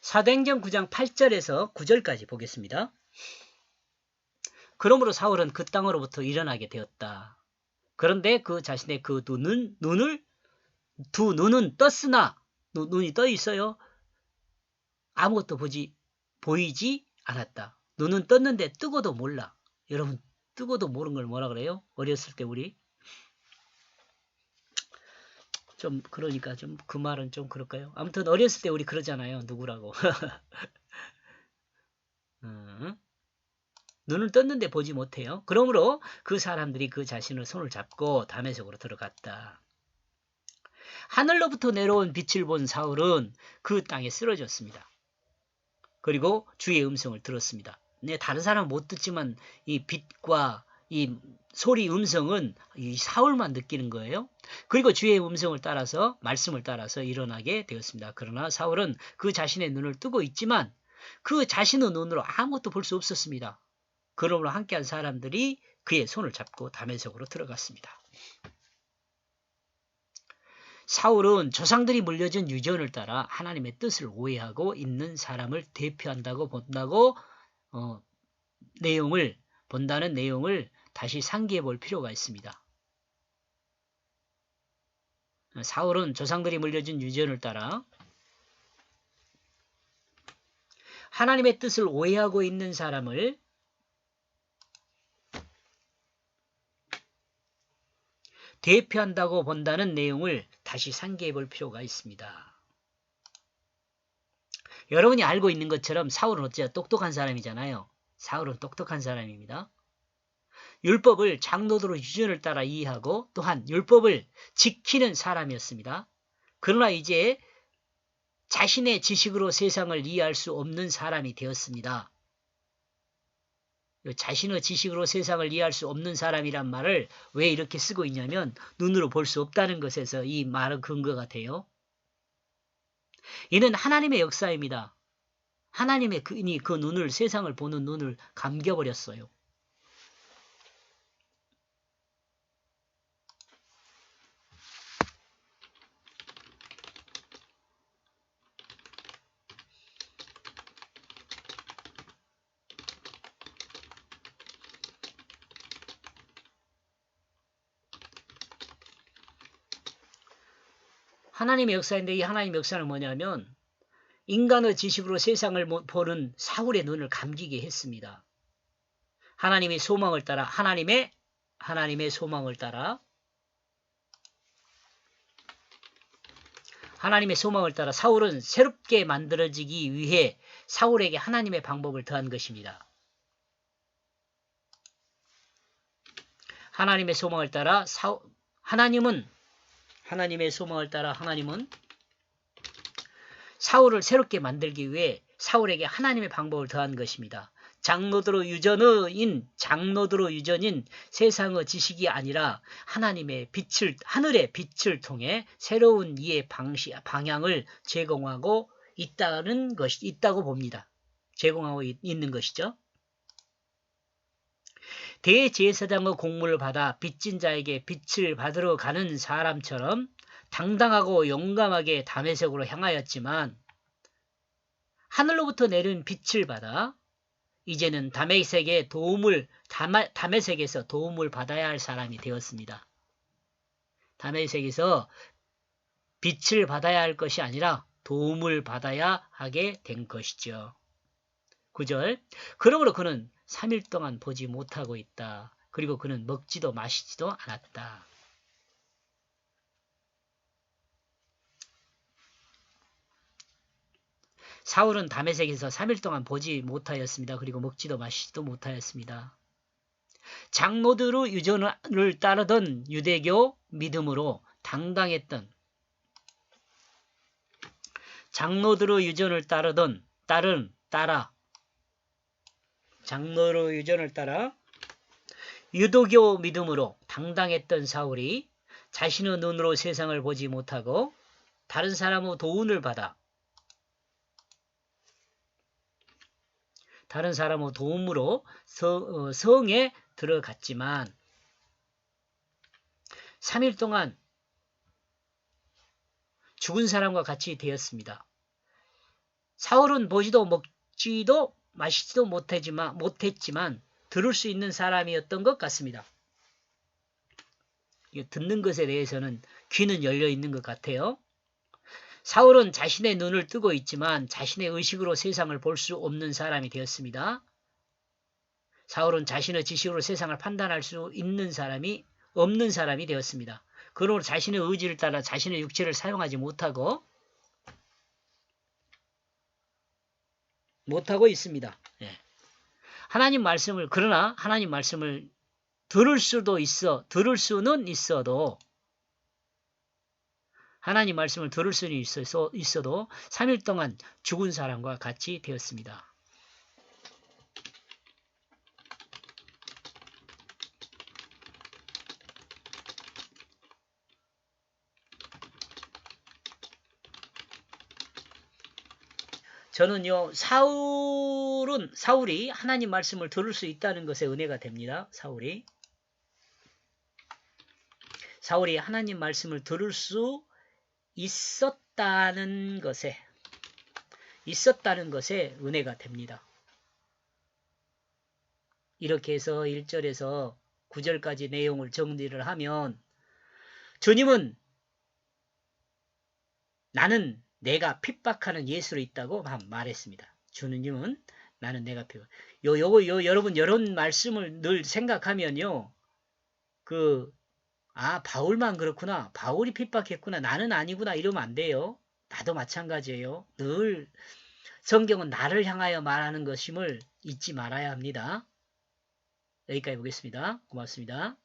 사도행전 9장 8절에서 9절까지 보겠습니다. 그러므로 사울은 그 땅으로부터 일어나게 되었다. 그런데 그 자신의 그 두 눈은 떴으나 눈이 떠 있어요. 아무것도 보이지 않았다. 눈은 떴는데 뜨고도 몰라. 여러분, 뜨고도 모르는 걸 뭐라 그래요? 어렸을 때 우리 좀 그러니까 좀 그 말은 좀 그럴까요? 아무튼 어렸을 때 우리 그러잖아요. 누구라고. 눈을 떴는데 보지 못해요. 그러므로 그 사람들이 그 자신을 손을 잡고 다메섹으로 들어갔다. 하늘로부터 내려온 빛을 본 사울은 그 땅에 쓰러졌습니다. 그리고 주의 음성을 들었습니다. 네, 다른 사람은 못 듣지만 이 빛과 이 소리 음성은 이 사울만 느끼는 거예요. 그리고 주의 음성을 따라서 말씀을 따라서 일어나게 되었습니다. 그러나 사울은 그 자신의 눈을 뜨고 있지만 그 자신의 눈으로 아무것도 볼 수 없었습니다. 그러므로 함께한 사람들이 그의 손을 잡고 다메섹으로 들어갔습니다. 사울은 조상들이 물려준 유전을 따라 하나님의 뜻을 오해하고 있는 사람을 대표한다고 본다는 내용을 다시 상기해 볼 필요가 있습니다. 사울은 조상들이 물려준 유전을 따라 하나님의 뜻을 오해하고 있는 사람을 대표한다고 본다는 내용을 다시 상기해 볼 필요가 있습니다. 여러분이 알고 있는 것처럼 사울은 어째서 똑똑한 사람이잖아요. 사울은 똑똑한 사람입니다. 율법을 장로들의 유전을 따라 이해하고 또한 율법을 지키는 사람이었습니다. 그러나 이제 자신의 지식으로 세상을 이해할 수 없는 사람이 되었습니다. 자신의 지식으로 세상을 이해할 수 없는 사람이란 말을 왜 이렇게 쓰고 있냐면 눈으로 볼 수 없다는 것에서 이 말은 근거가 돼요. 이는 하나님의 역사입니다. 하나님의 그 눈을, 세상을 보는 눈을 감겨버렸어요. 하나님의 역사인데 이 하나님의 역사는 뭐냐면 인간의 지식으로 세상을 보는 사울의 눈을 감기게 했습니다. 하나님의 소망을 따라 하나님의 소망을 따라 사울은 새롭게 만들어지기 위해 사울에게 하나님의 방법을 더한 것입니다. 하나님의 소망을 따라 하나님은 사울을 새롭게 만들기 위해 사울에게 하나님의 방법을 더한 것입니다. 장로들의 유전인 세상의 지식이 아니라 하나님의 하늘의 빛을 통해 새로운 이해 방향을 제공하고 있다고 봅니다. 제공하고 있는 것이죠. 대제사장의 공물을 받아 빚진 자에게 빚을 받으러 가는 사람처럼 당당하고 용감하게 다메섹으로 향하였지만 하늘로부터 내린 빛을 받아 이제는 다메섹에서 도움을 받아야 할 사람이 되었습니다. 다메섹에서 빛을 받아야 할 것이 아니라 도움을 받아야 하게 된 것이죠. 9절. 그러므로 그는 3일 동안 보지 못하고 있다. 그리고 그는 먹지도 마시지도 않았다. 사울은 다메섹에서 3일 동안 보지 못하였습니다. 그리고 먹지도 마시지도 못하였습니다. 장로들의 유전을 따르던 유대교 믿음으로 당당했던 장로들의 유전을 따라 유도교 믿음으로 당당했던 사울이 자신의 눈으로 세상을 보지 못하고 다른 사람의 도움으로 성에 들어갔지만 3일 동안 죽은 사람과 같이 되었습니다. 사울은 보지도 먹지도 마시지도 못했지만 들을 수 있는 사람이었던 것 같습니다. 듣는 것에 대해서는 귀는 열려 있는 것 같아요. 사울은 자신의 눈을 뜨고 있지만 자신의 의식으로 세상을 볼 수 없는 사람이 되었습니다. 사울은 자신의 지식으로 세상을 판단할 수 있는 사람이 없는 사람이 되었습니다. 그러므로 자신의 의지를 따라 자신의 육체를 사용하지 못하고 있습니다. 예. 그러나 하나님 말씀을 들을 수는 있어도 하나님 말씀을 들을 수는 있어도 3일 동안 죽은 사람과 같이 되었습니다. 저는요, 사울이 하나님 말씀을 들을 수 있다는 것에 은혜가 됩니다. 사울이 하나님 말씀을 들을 수 있었다는 것에 은혜가 됩니다. 이렇게 해서 1절에서 9절까지 내용을 정리를 하면 주님은 나는 내가 핍박하는 예수로 있다고 말했습니다. 주님은 나는 내가 핍박. 여러분 이런 말씀을 늘 생각하면요. 바울만 그렇구나. 바울이 핍박했구나. 나는 아니구나. 이러면 안 돼요. 나도 마찬가지예요. 늘 성경은 나를 향하여 말하는 것임을 잊지 말아야 합니다. 여기까지 보겠습니다. 고맙습니다.